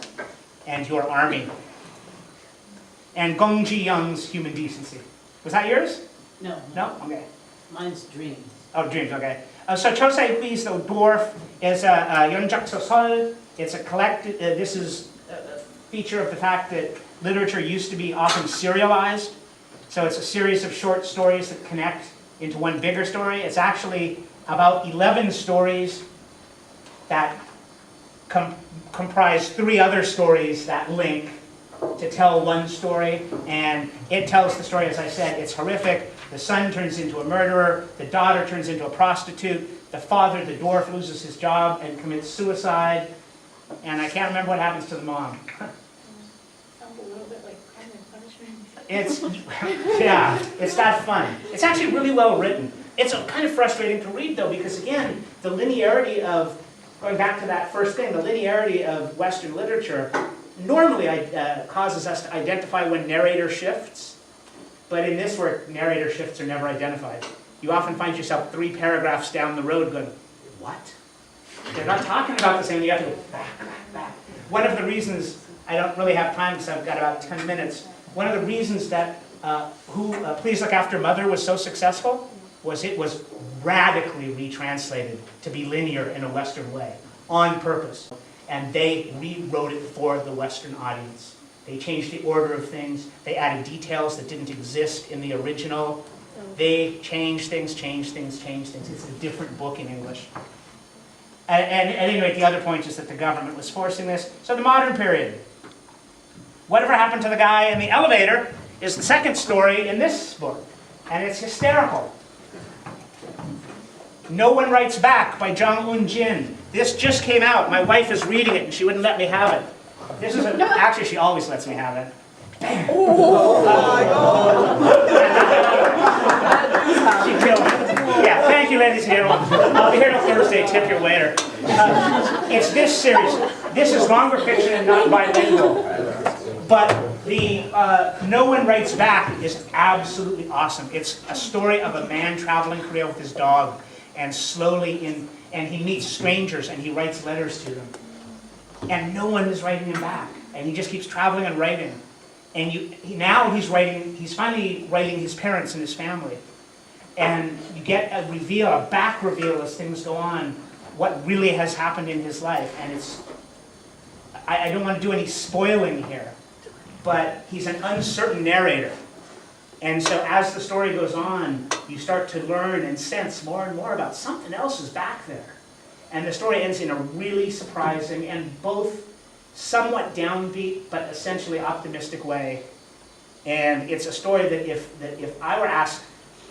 and your army. And Gong Ji-young's Human Decency. Was that yours? No. No? Okay. Mine's Dreams. Oh, Dreams, okay. So Chosei Hui's The Dwarf is a Yeonjak Sosol. It's a collected, this is a feature of the fact that literature used to be often serialized. So it's a series of short stories that connect into one bigger story. It's actually about 11 stories that comprise 3 other stories that link, to tell one story, and it tells the story, as I said, it's horrific. The son turns into a murderer, the daughter turns into a prostitute, the father, the dwarf, loses his job and commits suicide, and I can't remember what happens to the mom. Sounds a little bit like Crime and Punishment. It's, yeah, it's that fun. It's actually really well written. It's kind of frustrating to read though, because again, the linearity of, going back to that first thing, the linearity of Western literature normally causes us to identify when narrator shifts, but in this work, narrator shifts are never identified. You often find yourself 3 paragraphs down the road going, what? They're not talking about the same, you have to go back, back, back. One of the reasons, I don't really have time because I've got about 10 minutes, one of the reasons that Please Look After Mother was so successful was it was radically retranslated to be linear in a Western way, on purpose. And they rewrote it for the Western audience. They changed the order of things. They added details that didn't exist in the original. They changed things, changed things, changed things. It's a different book in English. And at any rate, the other point is that the government was forcing this. So the modern period. Whatever happened to the guy in the elevator is the second story in this book. And it's hysterical. No One Writes Back by Jung Un Jin. This just came out. My wife is reading it and she wouldn't let me have it. This is actually, she always lets me have it. She killed me. Yeah, thank you, ladies and gentlemen. I'll be here till Thursday. Tip your waiter. It's this series. This is longer fiction and not bilingual. But the No One Writes Back is absolutely awesome. It's a story of a man traveling Korea with his dog, and and he meets strangers and he writes letters to them. And no one is writing him back. And he just keeps traveling and writing. And now he's finally writing his parents and his family. And you get a reveal, a back reveal as things go on, what really has happened in his life. And it's, I don't want to do any spoiling here, but he's an uncertain narrator. And so as the story goes on, you start to learn and sense more and more about something else is back there. And the story ends in a really surprising and both somewhat downbeat, but essentially optimistic way. And it's a story that if I were asked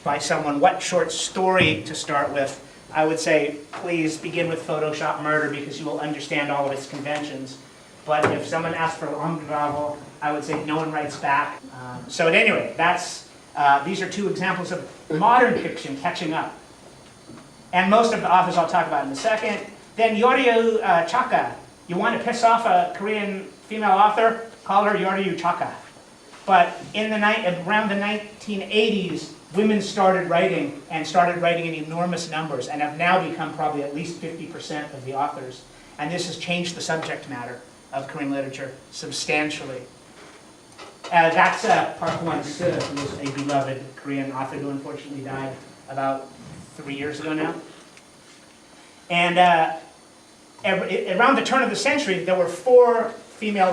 by someone what short story to start with, I would say, please begin with Photoshop Murder because you will understand all of its conventions. But if someone asked for a long novel, I would say No One Writes Back. So at any rate, these are 2 examples of modern fiction catching up. And most of the authors I'll talk about in a second. Then Yoryu Chaka. You want to piss off a Korean female author? Call her Yoryu Chaka. But around the 1980s, women started writing in enormous numbers and have now become probably at least 50% of the authors. And this has changed the subject matter of Korean literature substantially. That's Park Won-soo, who was a beloved Korean author who unfortunately died about 3 years ago now. And around the turn of the century, there were 4 female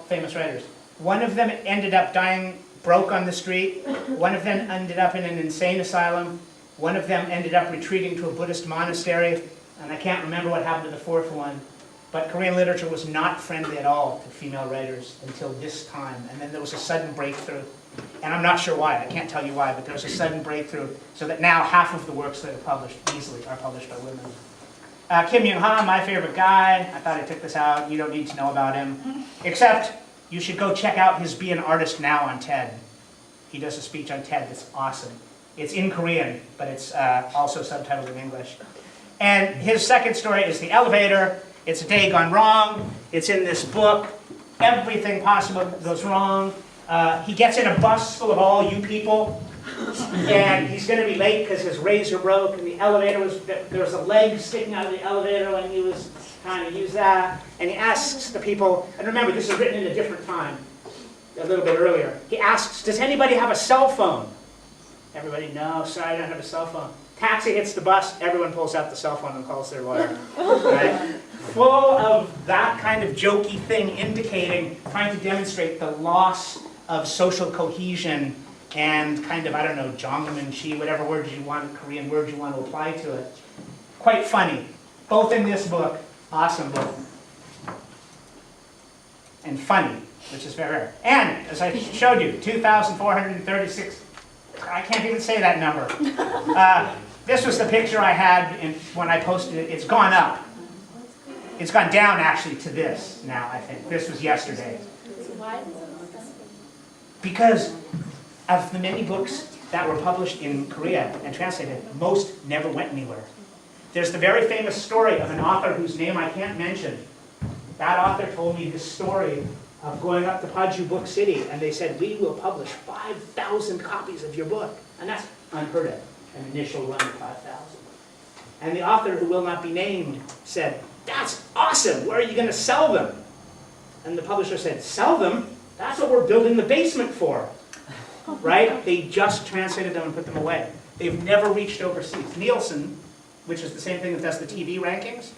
famous writers. One of them ended up dying broke on the street. One of them ended up in an insane asylum. One of them ended up retreating to a Buddhist monastery. And I can't remember what happened to the 4th one. But Korean literature was not friendly at all to female writers until this time. And then there was a sudden breakthrough. And I'm not sure why. I can't tell you why, but there was a sudden breakthrough so that now half of the works that are published easily are published by women. Kim Young-ha, my favorite guy. I thought I took this out. You don't need to know about him. Except you should go check out his Be an Artist Now on TED. He does a speech on TED that's awesome. It's in Korean, but it's also subtitled in English. And his second story is The Elevator. It's a day gone wrong. It's in this book. Everything possible goes wrong. He gets in a bus full of all you people, and he's going to be late because his razor broke, and the elevator there was a leg sticking out of the elevator when he was trying to use that. And he asks the people, and remember, this is written in a different time, a little bit earlier. He asks, does anybody have a cell phone? Everybody, no, sorry, I don't have a cell phone. Taxi hits the bus, everyone pulls out the cell phone and calls their lawyer. Right? Full of that kind of jokey thing indicating, trying to demonstrate the loss of social cohesion and kind of, I don't know, jongmanshi, whatever word you want, Korean word you want to apply to it. Quite funny. Both in this book, awesome book. And funny. which is very rare. And, as I showed you, 2,436, I can't even say that number. This was the picture I had when I posted it. It's gone up. It's gone down, actually, to this now, I think. This was yesterday. Why is it so expensive? Because of the many books that were published in Korea and translated, most never went anywhere. There's the very famous story of an author whose name I can't mention. That author told me this story of going up to Paju Book City, and they said, we will publish 5,000 copies of your book. And that's unheard of, an initial run of 5,000. And the author, who will not be named, said, that's awesome, where are you going to sell them? And the publisher said, sell them? That's what we're building the basement for. Right? They just translated them and put them away. They've never reached overseas. Nielsen, which is the same thing that does the TV rankings,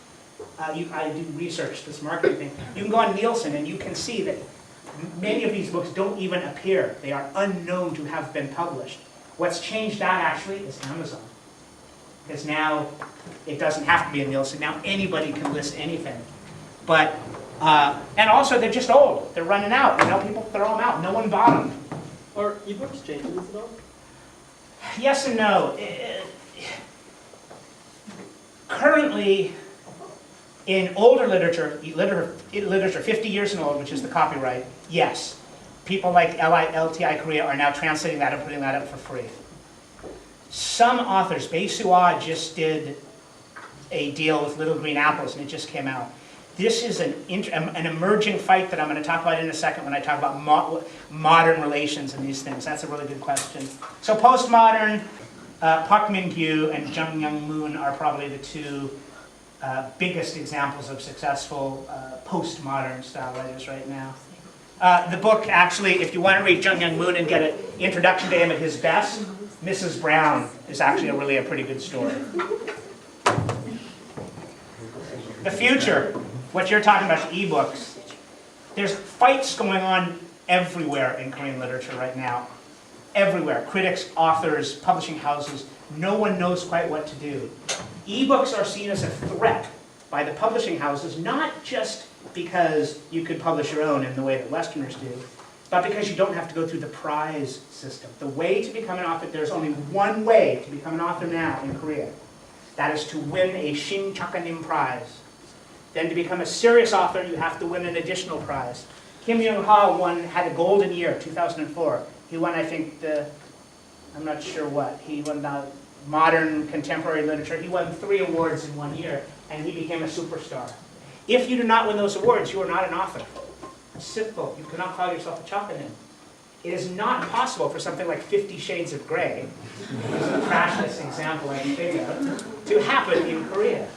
I do research, this marketing thing. You can go on Nielsen and you can see that many of these books don't even appear. They are unknown to have been published. What's changed that actually is Amazon. Because now it doesn't have to be a Nielsen. Now anybody can list anything. But, and also they're just old. They're running out. You know, people throw them out. No one bought them. Are ebooks changing this at all? Yes and no. Currently, in older literature 50 years and old, which is the copyright, yes. People like LTI Korea are now translating that and putting that up for free. Some authors, Bae-Soo-ah just did a deal with Little Green Apples, and it just came out. This is an emerging fight that I'm going to talk about in a second when I talk about modern relations and these things. That's a really good question. So postmodern, Park Min-gyu and Jung Young Moon are probably the two biggest examples of successful postmodern style writers right now. The book, actually, if you want to read Jung Young Moon and get an introduction to him at his best, Mrs. Brown is actually really a pretty good story. The future, what you're talking about, ebooks. There's fights going on everywhere in Korean literature right now. Everywhere. Critics, authors, publishing houses. No one knows quite what to do. Ebooks are seen as a threat by the publishing houses, not just because you could publish your own in the way that Westerners do, but because you don't have to go through the prize system. The way to become an author, there's only one way to become an author now in Korea. That is to win a Shin Chakanim prize. Then to become a serious author, you have to win an additional prize. Kim Young-ha had a golden year, 2004. He won, I think, I'm not sure what. He won the modern contemporary literature. He won 3 awards in 1 year, and he became a superstar. If you do not win those awards, you are not an author. Simple. You cannot call yourself a chakanim. It is not possible for something like 50 Shades of Grey, which is the crashless example I can think of, to happen in Korea.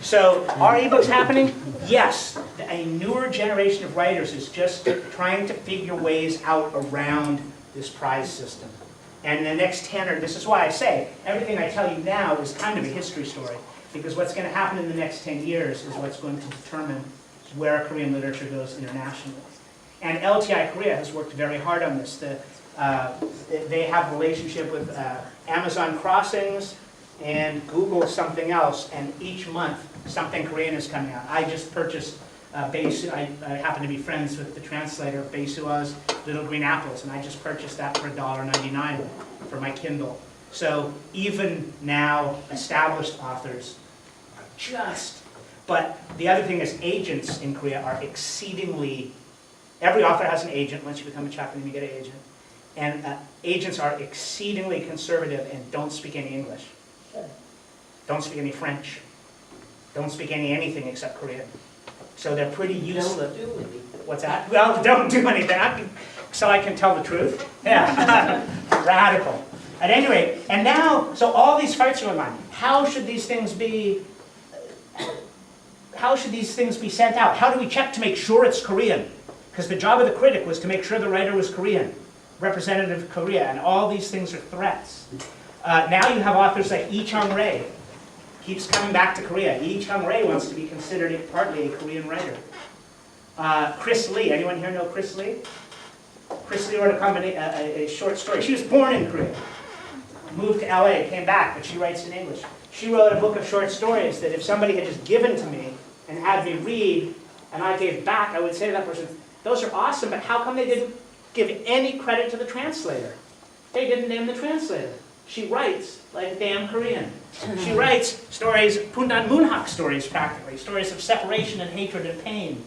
So, are ebooks happening? Yes. A newer generation of writers is just trying to figure ways out around this prize system. And the next 10 or, this is why I say, everything I tell you now is kind of a history story. Because what's going to happen in the next 10 years is what's going to determine where Korean literature goes internationally. And LTI Korea has worked very hard on this. They have a relationship with Amazon Crossings and Google something else, and each month something Korean is coming out. I just purchased I happen to be friends with the translator of Bae-Soo-ah's Little Green Apples, and I just purchased that for $1.99 for my Kindle. So even now, established authors are just, but the other thing is agents in Korea are exceedingly, every author has an agent. Once you become a chaplain, you get an agent. And agents are exceedingly conservative and don't speak any English. Don't speak any French. Don't speak anything except Korean. So they're pretty useless. Don't do anything. What's that? Well, don't do anything. So I can tell the truth. Yeah. Radical. At any rate, and now, so all these fights are going on. How should these things be sent out? How do we check to make sure it's Korean? Because the job of the critic was to make sure the writer was Korean, representative of Korea, and all these things are threats. Now you have authors like Lee Chung-rae, keeps coming back to Korea. Lee Chung-rae wants to be considered partly a Korean writer. Chris Lee, anyone here know Chris Lee? Chris Lee wrote a short story. She was born in Korea, moved to LA, came back, but she writes in English. She wrote a book of short stories that if somebody had just given to me and had me read, and I gave back, I would say to that person, Those are awesome, but how come they didn't give any credit to the translator? They didn't name the translator. She writes like a damn Korean. She writes stories, Pundan Munhak stories practically, stories of separation and hatred and pain.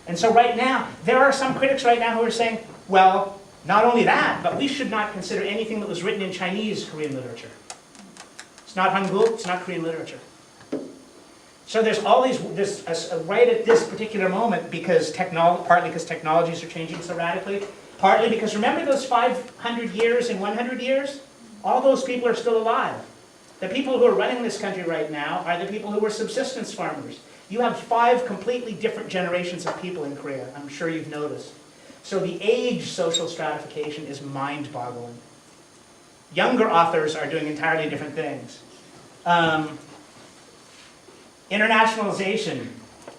And so right now, there are some critics right now who are saying, well, not only that, but we should not consider anything that was written in Chinese Korean literature. It's not Hangul, it's not Korean literature. So there's all these, right at this particular moment, because partly because technologies are changing so radically, partly because remember those 500 years and 100 years? All those people are still alive. The people who are running this country right now are the people who were subsistence farmers. You have 5 completely different generations of people in Korea, I'm sure you've noticed. So the age social stratification is mind-boggling. Younger authors are doing entirely different things. Internationalization.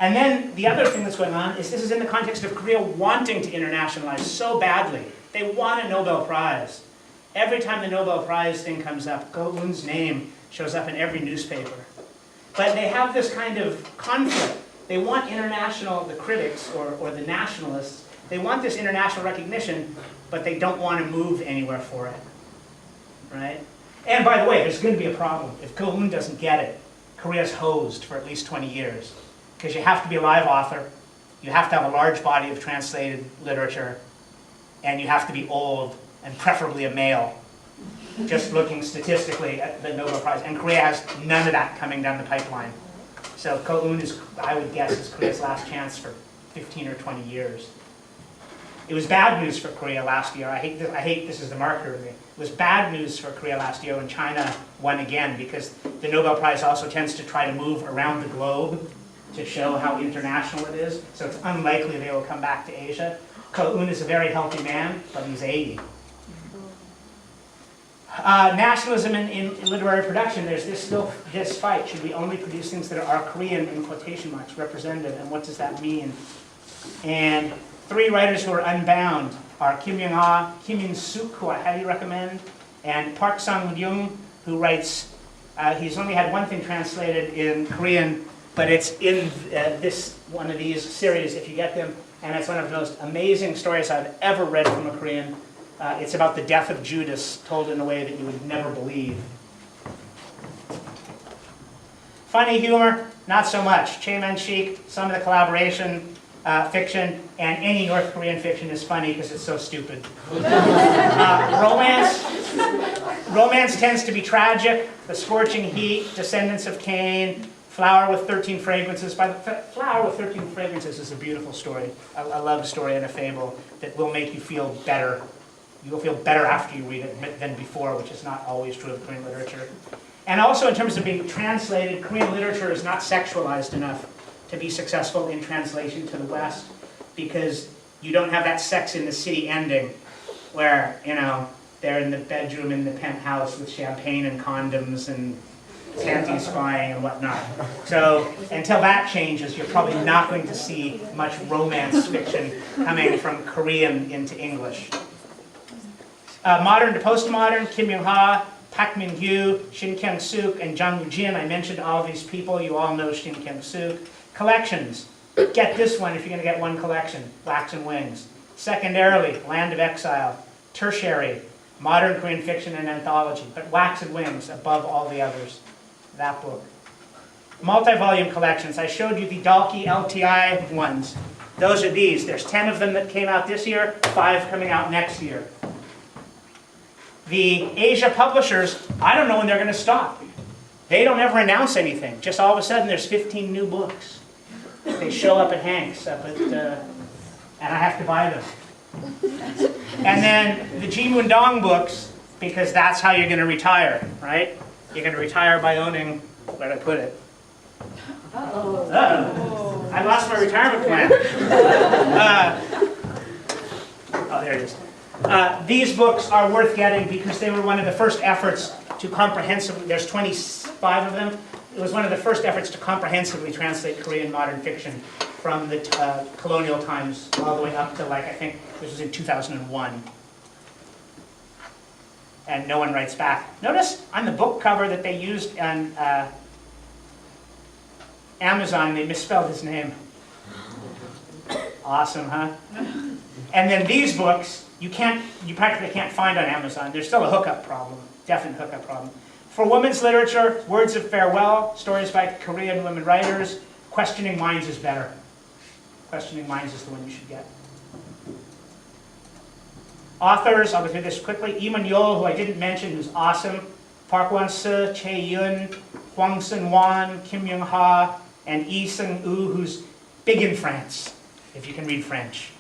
And then the other thing that's going on is this is in the context of Korea wanting to internationalize so badly. They want a Nobel Prize. Every time the Nobel Prize thing comes up, Go Eun's name shows up in every newspaper. But they have this kind of conflict. They want the critics or the nationalists, they want this international recognition, but they don't want to move anywhere for it. Right? And by the way, there's going to be a problem. If Go Eun doesn't get it, Korea's hosed for at least 20 years. Because you have to be a live author, you have to have a large body of translated literature, and you have to be old, and preferably a male. Just looking statistically at the Nobel Prize. And Korea has none of that coming down the pipeline. So Go Eun is, I would guess, is Korea's last chance for 15 or 20 years. It was bad news for Korea last year. I hate this is the marker of me. It was bad news for Korea last year when China won again, because the Nobel Prize also tends to try to move around the globe to show how international it is. So it's unlikely they will come back to Asia. Go Eun is a very healthy man, but he's 80. Nationalism in literary production, there's this fight. Should we only produce things that are Korean, in quotation marks, representative, and what does that mean? And 3 writers who are unbound are Kim Young-ha, Kim In-suk, who I highly recommend, and Park Sang-ryung, who writes, he's only had one thing translated in Korean, but it's in one of these series, if you get them, and it's one of the most amazing stories I've ever read from a Korean. It's about the death of Judas, told in a way that you would never believe. Funny humor, not so much. Chae-man-sik, some of the collaboration fiction, and any North Korean fiction is funny because it's so stupid. Romance tends to be tragic. The Scorching Heat, Descendants of Cain, Flower with 13 Fragrances. Flower with 13 Fragrances is a beautiful story, a love story and a fable that will make you feel better. You will feel better after you read it than before, which is not always true of Korean literature. And also in terms of being translated, Korean literature is not sexualized enough to be successful in translation to the West, because you don't have that Sex in the City ending where, they're in the bedroom in the penthouse with champagne and condoms and panties flying and whatnot. So until that changes, you're probably not going to see much romance fiction coming from Korean into English. Modern to postmodern, Kim Young-ha, Park Min-hyu, Shin Kyung-suk, and Jang Woo-jin. I mentioned all these people. You all know Shin Kyung-suk. Collections. Get this one if you're going to get one collection, Wax and Wings. Secondarily, Land of Exile. Tertiary, modern Korean fiction and anthology. But Wax and Wings above all the others. That book. Multi-volume collections. I showed you the Dalkey LTI ones. Those are these. There's 10 of them that came out this year, 5 coming out next year. The Asia publishers, I don't know when they're going to stop. They don't ever announce anything. Just all of a sudden there's 15 new books. They show up at Hank's, and I have to buy them. And then the Ji Moon-dong books, because that's how you're going to retire, right? You're going to retire by owning, where did I put it? Uh-oh. I lost my retirement plan. Oh, there it is. These books are worth getting because they were one of the first efforts to comprehensively, there's 25 of them, it was one of the first efforts to comprehensively translate Korean modern fiction from the colonial times all the way up to, I think this was in 2001. And no one writes back. Notice on the book cover that they used on Amazon, they misspelled his name. Awesome, huh? And then these books, you practically can't find on Amazon. There's still a hookup problem, definite hookup problem. For women's literature, Words of Farewell, stories by Korean women writers. Questioning Minds is better. Questioning Minds is the one you should get. Authors, I'll go through this quickly. Lee Mun-yeol, who I didn't mention, who's awesome. Park Won-seo, Chae Yun, Hwang Sun-wan, Kim Young-ha, and Yi Seung-woo, who's big in France, if you can read French.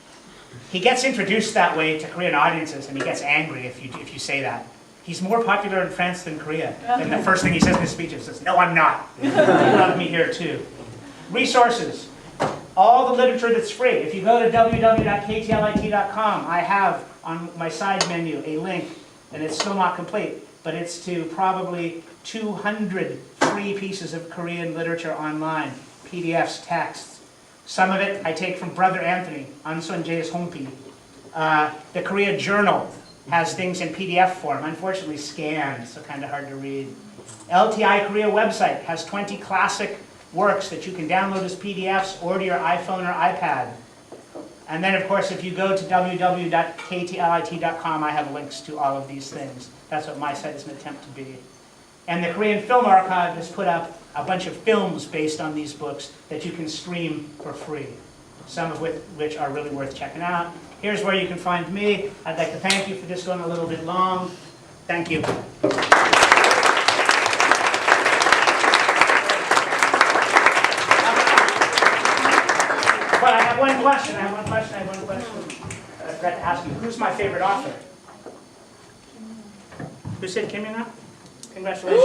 He gets introduced that way to Korean audiences, and he gets angry if you say that. He's more popular in France than Korea. And the first thing he says in his speech is, "No, I'm not. You love me here too." Resources. All the literature that's free. If you go to www.ktlit.com, I have on my side menu a link, and it's still not complete, but it's to probably 200 free pieces of Korean literature online, PDFs, texts. Some of it I take from Brother Anthony, Anson Jae's homepage. The Korea Journal has things in PDF form, unfortunately scanned, so kind of hard to read. LTI Korea website has 20 classic works that you can download as PDFs or to your iPhone or iPad. And then, of course, if you go to www.ktlit.com, I have links to all of these things. That's what my site is an attempt to be. And the Korean Film Archive has put up a bunch of films based on these books that you can stream for free, some of which are really worth checking out. Here's where you can find me. I'd like to thank you for this going a little bit long. Thank you. But I have one question. I forgot to ask you. Who's my favorite author? Who said Kim Young-ha? Congratulations.